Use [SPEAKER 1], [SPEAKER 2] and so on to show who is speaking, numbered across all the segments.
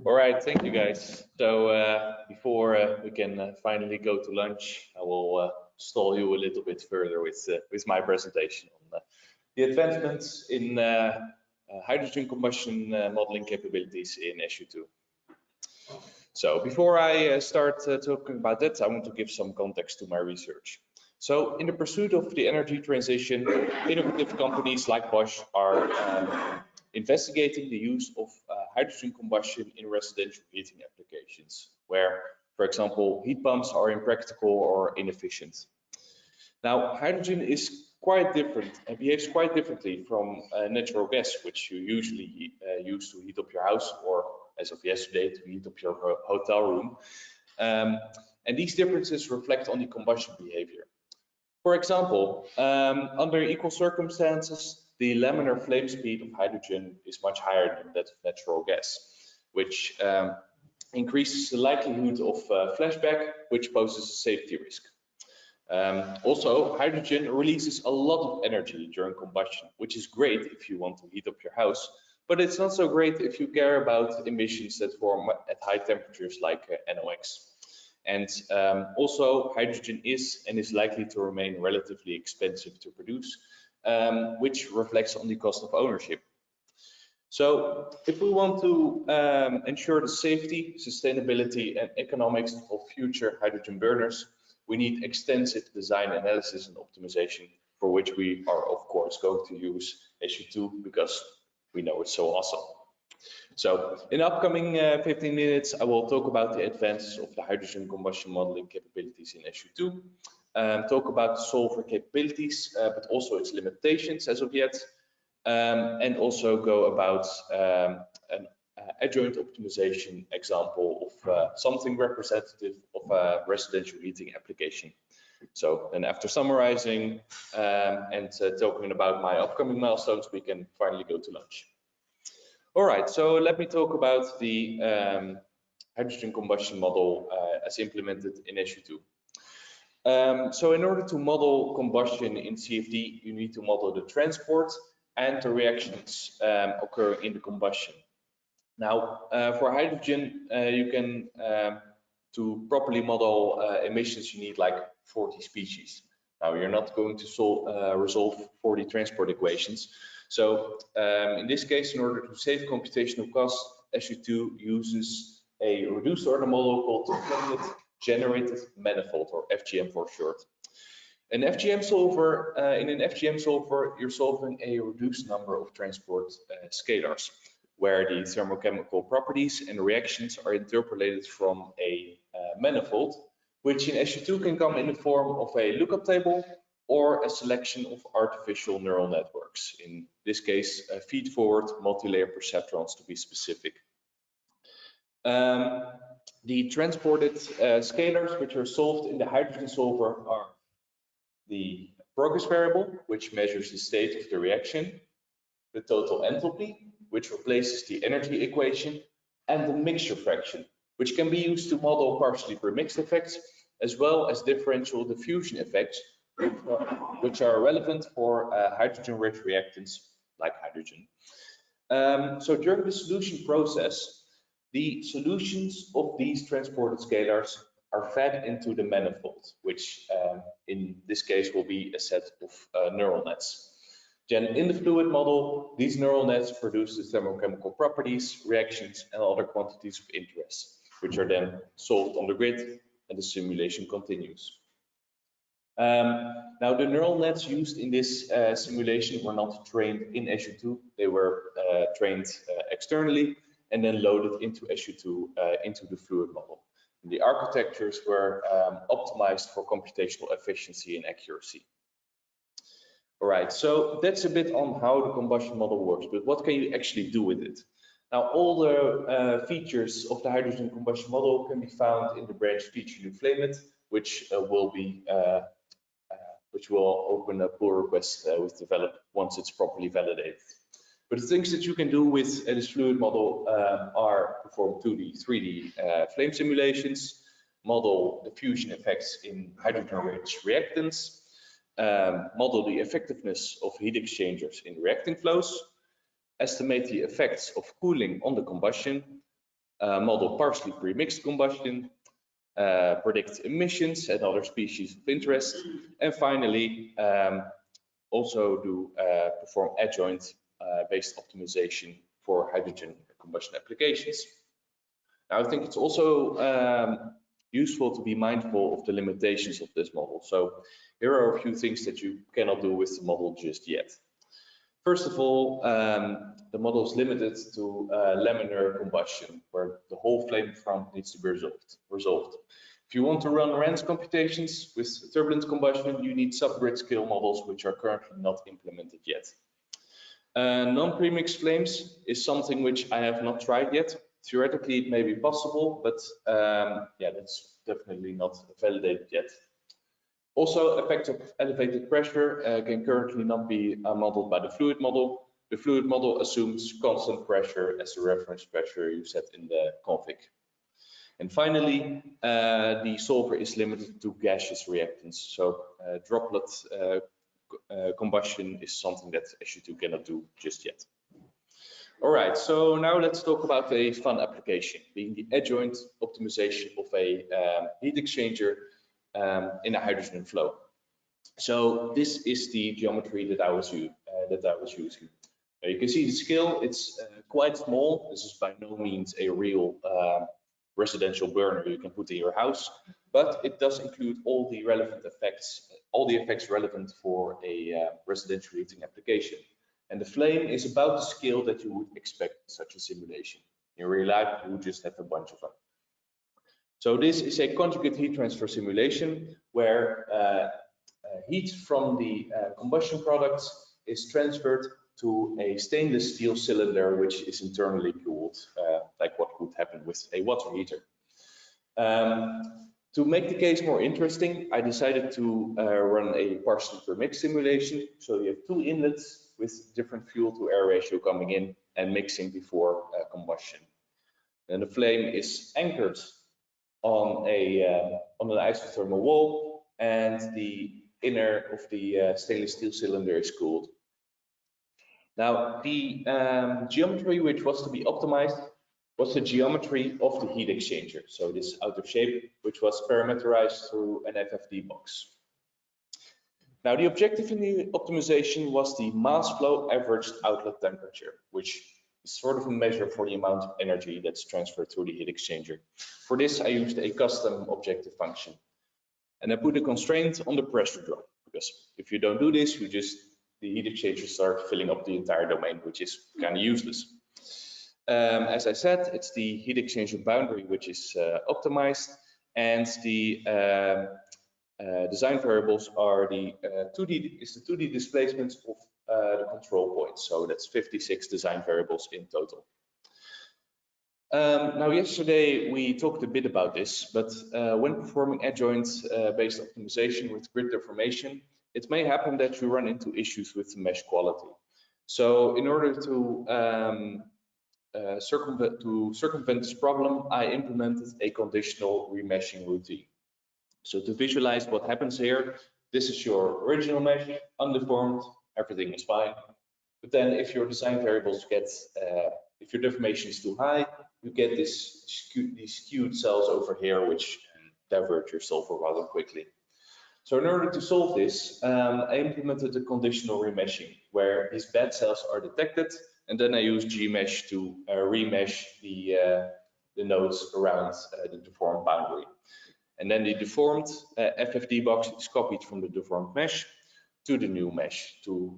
[SPEAKER 1] All right, thank you guys. So before we can finally go to lunch, I will stall you a little bit further with my presentation on the advancements in hydrogen combustion modeling capabilities in SU2. So before I start talking about that, I want to give some context to my research. So in the pursuit of the energy transition, innovative companies like Bosch are investigating the use of hydrogen combustion in residential heating applications, where, for example, heat pumps are impractical or inefficient. Now, hydrogen is quite different and behaves quite differently from natural gas, which you usually use to heat up your house, or as of yesterday, to heat up your hotel room. And these differences reflect on the combustion behavior. For example, under equal circumstances, the laminar flame speed of hydrogen is much higher than that of natural gas, which increases the likelihood of flashback, which poses a safety risk. Also, hydrogen releases a lot of energy during combustion, which is great if you want to heat up your house, but it's not so great if you care about emissions that form at high temperatures like NOx. And also, hydrogen is and is likely to remain relatively expensive to produce, which reflects on the cost of ownership. So if we want to ensure the safety, sustainability and economics of future hydrogen burners, we need extensive design analysis and optimization, for which we are of course going to use SU2 because we know it's so awesome. So in the upcoming 15 minutes, I will talk about the advances of the hydrogen combustion modeling capabilities in SU2, talk about the solver capabilities, but also its limitations as of yet, and also go about an adjoint optimization example of something representative of a residential heating application. So then after summarizing and talking about my upcoming milestones, we can finally go to lunch. All right, so let me talk about the hydrogen combustion model as implemented in SU2. So in order to model combustion in CFD, you need to model the transport and the reactions occurring in the combustion. Now, for hydrogen, you can, to properly model emissions, you need like 40 species. Now, you're not going to resolve 40 transport equations. So in this case, in order to save computational costs, SU2 uses a reduced order model called the Funded Generated Manifold, or FGM for short. An FGM solver, in an FGM solver, you're solving a reduced number of transport scalars, where the thermochemical properties and reactions are interpolated from a manifold, which in SU2 can come in the form of a lookup table or a selection of artificial neural networks. In this case, feed-forward multi-layer perceptrons to be specific. The transported scalars which are solved in the hydrogen solver are the progress variable, which measures the state of the reaction, the total enthalpy, which replaces the energy equation, and the mixture fraction, which can be used to model partially premixed effects, as well as differential diffusion effects, which are relevant for hydrogen-rich reactants like hydrogen. So during the solution process, the solutions of these transported scalars are fed into the manifold, which in this case will be a set of neural nets. Then in the fluid model, these neural nets produce the thermochemical properties, reactions, and other quantities of interest, which are then solved on the grid, and the simulation continues. Now, the neural nets used in this simulation were not trained in SU2. They were trained externally and then loaded into SU2 into the fluid model. And the architectures were optimized for computational efficiency and accuracy. All right, so that's a bit on how the combustion model works, but what can you actually do with it? Now, all the features of the hydrogen combustion model can be found in the branch feature new flamet, which will open a pull request with develop once it's properly validated. But the things that you can do with this fluid model are perform 2D, 3D flame simulations, model the fusion effects in hydrogen-rich reactants, model the effectiveness of heat exchangers in reacting flows, estimate the effects of cooling on the combustion, model partially pre-mixed combustion, predict emissions and other species of interest, and finally also do perform adjoint based optimization for hydrogen combustion applications. Now, I think it's also useful to be mindful of the limitations of this model. So here are a few things that you cannot do with the model just yet. First of all, the model is limited to laminar combustion, where the whole flame front needs to be resolved. If you want to run RANS computations with turbulent combustion, you need subgrid scale models, which are currently not implemented yet. Non-premixed flames is something which I have not tried yet. Theoretically, it may be possible, but yeah, that's definitely not validated yet. Also, effects of elevated pressure can currently not be modeled by the fluid model. The fluid model assumes constant pressure as the reference pressure you set in the config. And finally, the solver is limited to gaseous reactants. So droplet combustion is something that SU2 cannot do just yet. All right, so now let's talk about a fun application, being the adjoint optimization of a heat exchanger in a hydrogen flow. So this is the geometry that I was using. You can see the scale, it's quite small. This is by no means a real residential burner you can put in your house, but it does include all the relevant effects, all the effects relevant for a residential heating application. And the flame is about the scale that you would expect in such a simulation. In real life, you would just have a bunch of them. So this is a conjugate heat transfer simulation where heat from the combustion products is transferred to a stainless steel cylinder, which is internally cooled, like what would happen with a water heater. To make the case more interesting, I decided to run a partially per-mix simulation. So you have two inlets with different fuel to air ratio coming in and mixing before combustion. And the flame is anchored on an isothermal wall, and the inner of the stainless steel cylinder is cooled. Now, the geometry which was to be optimized was the geometry of the heat exchanger. So this outer shape, which was parameterized through an FFD box. Now, the objective in the optimization was the mass flow averaged outlet temperature, which is sort of a measure for the amount of energy that's transferred through the heat exchanger. For this, I used a custom objective function. And I put a constraint on the pressure drop, because if you don't do this, the heat exchanger starts filling up the entire domain, which is kind of useless. As I said, it's the heat exchanger boundary which is optimized, and the design variables are the 2D displacements of the control points. So that's 56 design variables in total. Now, yesterday we talked a bit about this, but when performing adjoint based optimization with grid deformation, it may happen that you run into issues with the mesh quality. So in order to circumvent this problem, I implemented a conditional remeshing routine. So to visualize what happens here, this is your original mesh, undeformed, everything is fine. But then if your design variables get, if your deformation is too high, you get these skewed cells over here, which divert your solver rather quickly. So in order to solve this, I implemented a conditional remeshing, where these bad cells are detected, and then I use Gmesh to remesh the nodes around the deformed boundary. And then the deformed FFD box is copied from the deformed mesh to the new mesh to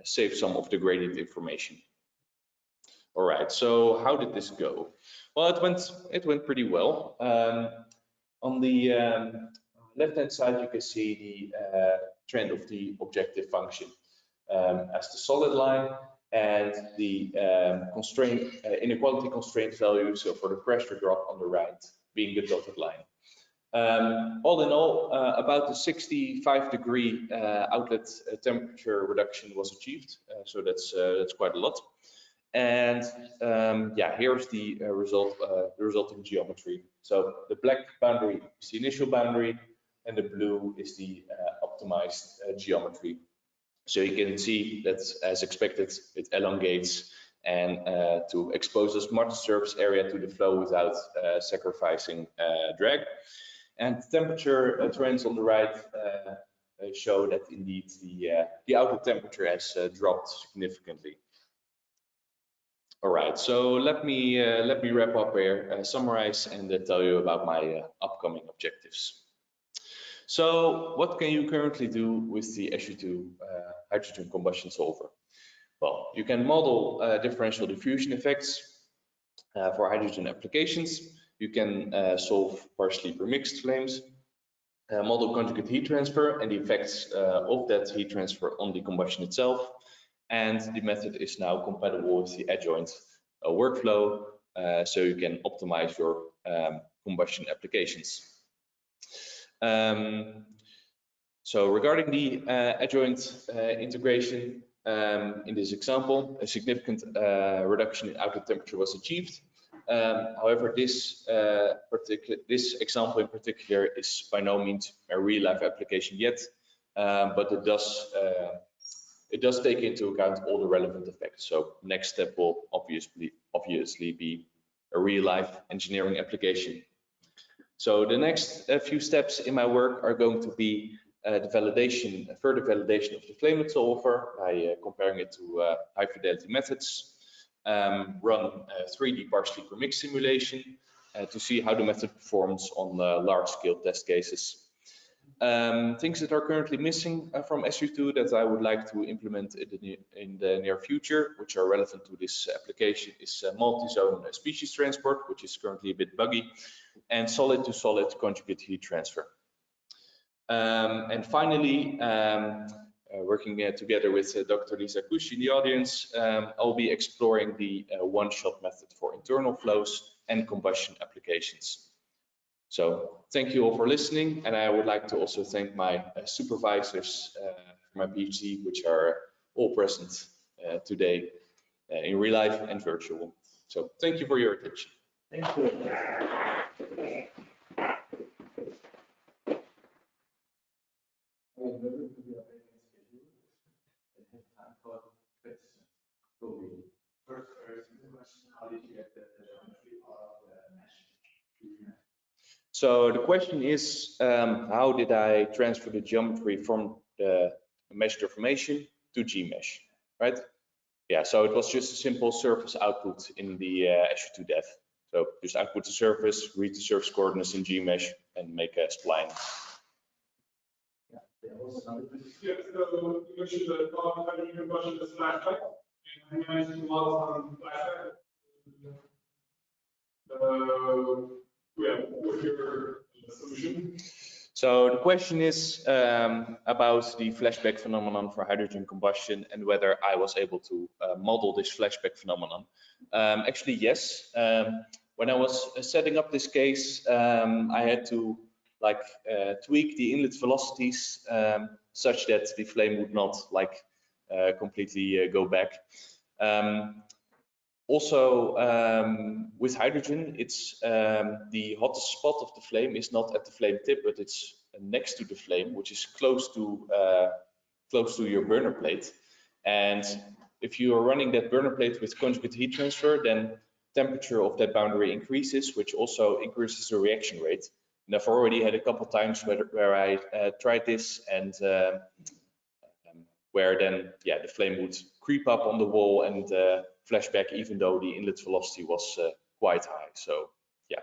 [SPEAKER 1] save some of the gradient information. All right, so how did this go? Well, it went pretty well. On the left-hand side, you can see the trend of the objective function as the solid line, and the inequality constraint value, so for the pressure drop on the right, being the dotted line. All in all, about the 65-degree outlet temperature reduction was achieved, so that's quite a lot. And yeah, here's the resulting geometry. So the black boundary is the initial boundary, and the blue is the optimized geometry. So you can see that, as expected, it elongates and to expose as much surface area to the flow without sacrificing drag. And temperature trends on the right show that indeed the outlet temperature has dropped significantly. All right, so let me wrap up here, summarize, and tell you about my upcoming objectives. So what can you currently do with the SU2 hydrogen combustion solver? Well, you can model differential diffusion effects for hydrogen applications. You can solve partially premixed flames, model conjugate heat transfer and the effects of that heat transfer on the combustion itself. And the method is now compatible with the Adjoint workflow, so you can optimize your combustion applications. So regarding the Adjoint integration, in this example, a significant reduction in outlet temperature was achieved. However, this example in particular is by no means a real-life application yet, but it does take into account all the relevant effects. So next step will obviously be a real-life engineering application. So the next few steps in my work are going to be the further validation of the flamelet solver by comparing it to high fidelity methods, run 3D partially premixed simulation to see how the method performs on large scale test cases. Things that are currently missing from SU2 that I would like to implement in the near future, which are relevant to this application, is multi-zone species transport, which is currently a bit buggy, and solid to solid conjugate heat transfer. And finally, working together with Dr. Lisa Kusch in the audience, I'll be exploring the one-shot method for internal flows and combustion applications. So thank you all for listening, and I would like to also thank my supervisors for my PhD, which are all present today in real life and virtual. So thank you for your attention.
[SPEAKER 2] Thank you.
[SPEAKER 1] So the question is, how did I transfer the geometry from the mesh deformation to Gmesh, right? Yeah, so it was just a simple surface output in the SU2 dev. So just output the surface, read the surface coordinates in Gmesh, and make a spline.
[SPEAKER 3] Yeah, so you mentioned the hydrogen combustion as flashback, and you mentioned models on flashback. What's your solution?
[SPEAKER 1] So the question is about the flashback phenomenon for hydrogen combustion and whether I was able to model this flashback phenomenon. Actually, yes. When I was setting up this case, I had to tweak the inlet velocities such that the flame would not completely go back. Also, with hydrogen, it's the hottest spot of the flame is not at the flame tip, but it's next to the flame, which is close to your burner plate. And if you are running that burner plate with conjugate heat transfer, then temperature of that boundary increases, which also increases the reaction rate. And I've already had a couple times where I tried this and where then, yeah, the flame would creep up on the wall and flashback, even though the inlet velocity was quite high. So, yeah.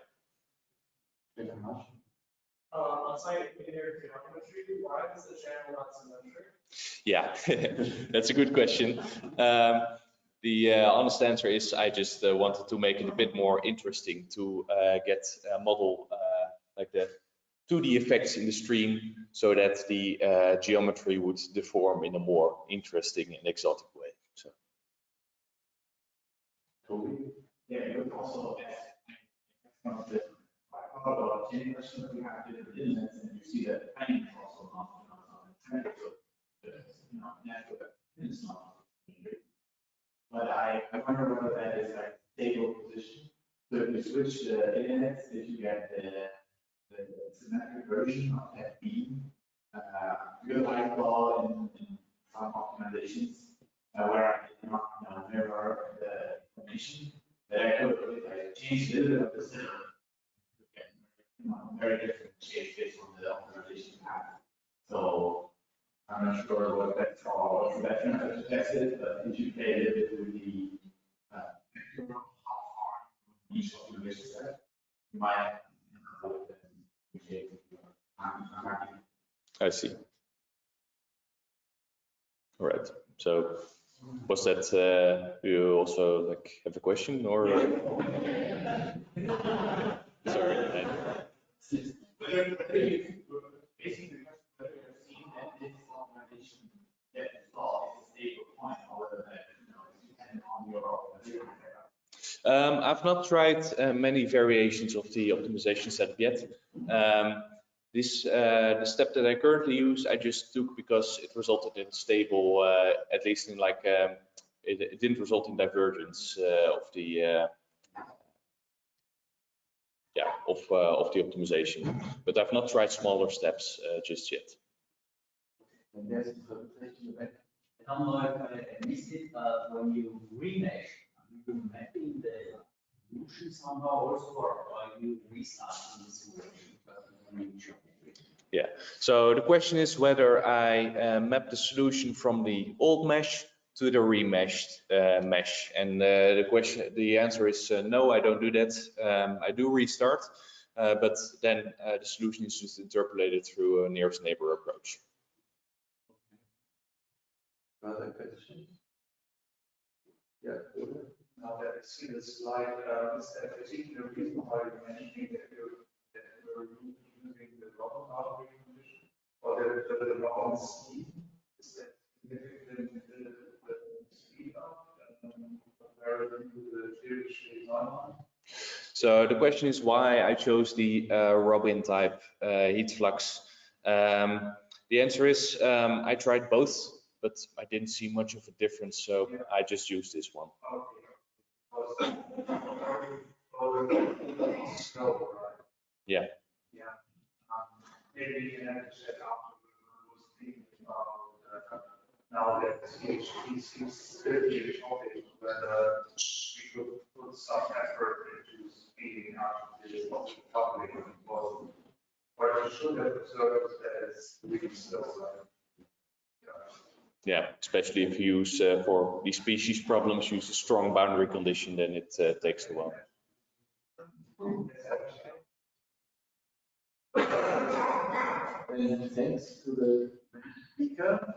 [SPEAKER 2] Thank you very much.
[SPEAKER 3] On site linear geometry, why is the channel not symmetric?
[SPEAKER 1] Yeah, that's a good question. The honest answer is I just wanted to make it a bit more interesting to get a model like the 2D effects in the stream so that the geometry would deform in a more interesting and exotic way. So.
[SPEAKER 2] Yeah, you could also ask about any question that we have different inlets, and you see that the timing is also not symmetric. So natural it's not. But I wonder whether that is like stable position. So if you switch the inlets, if you get the symmetric version of that beam, real life law in some optimizations where mirror the information that I could change a little bit of the system. Very different shapes based on the optimization path. So I'm not sure what that's all, what's the best method to test it, but if you play a little bit with the how far each optimization step, you might I'm happy.
[SPEAKER 1] I see. All right. So was that, do you also like have a question or? Sorry.
[SPEAKER 2] Basically, whether you're seeing that this organization that is all is a stable point, or whether that, it's dependent on your organization.
[SPEAKER 1] I've not tried many variations of the optimization setup yet. The step that I currently use, I just took because it resulted in stable, at least in like, it didn't result in divergence of the of the optimization. But I've not tried smaller steps just yet.
[SPEAKER 4] And there's a question back. I don't know if I missed it, but when you remesh, are you mapping the solution somehow also, or are you restarting the solution?
[SPEAKER 1] Yeah, so the question is whether I map the solution from the old mesh to the remeshed mesh, and the answer is no, I don't do that. I do restart, but then the solution is just interpolated through a nearest neighbor approach.
[SPEAKER 5] Other questions? Yeah.
[SPEAKER 6] Now that I see the slide, is that particular reason why you're mentioning that you're using the Robin boundary condition, or the Robin speed? Is that significant the speed up compared to the traditional one?
[SPEAKER 1] So the question is why I chose the Robin type heat flux. The answer is I tried both, but I didn't see much of a difference, so I just used this one. Yeah.
[SPEAKER 6] Yeah. Maybe you have to set up thinking about now that CHP seems to be a shortage, whether we could put some effort into speeding up the public because what you should have observed as really slow.
[SPEAKER 1] Yeah, especially if you use for these species problems, use a strong boundary condition, then it takes a while.
[SPEAKER 4] And thanks to the speaker.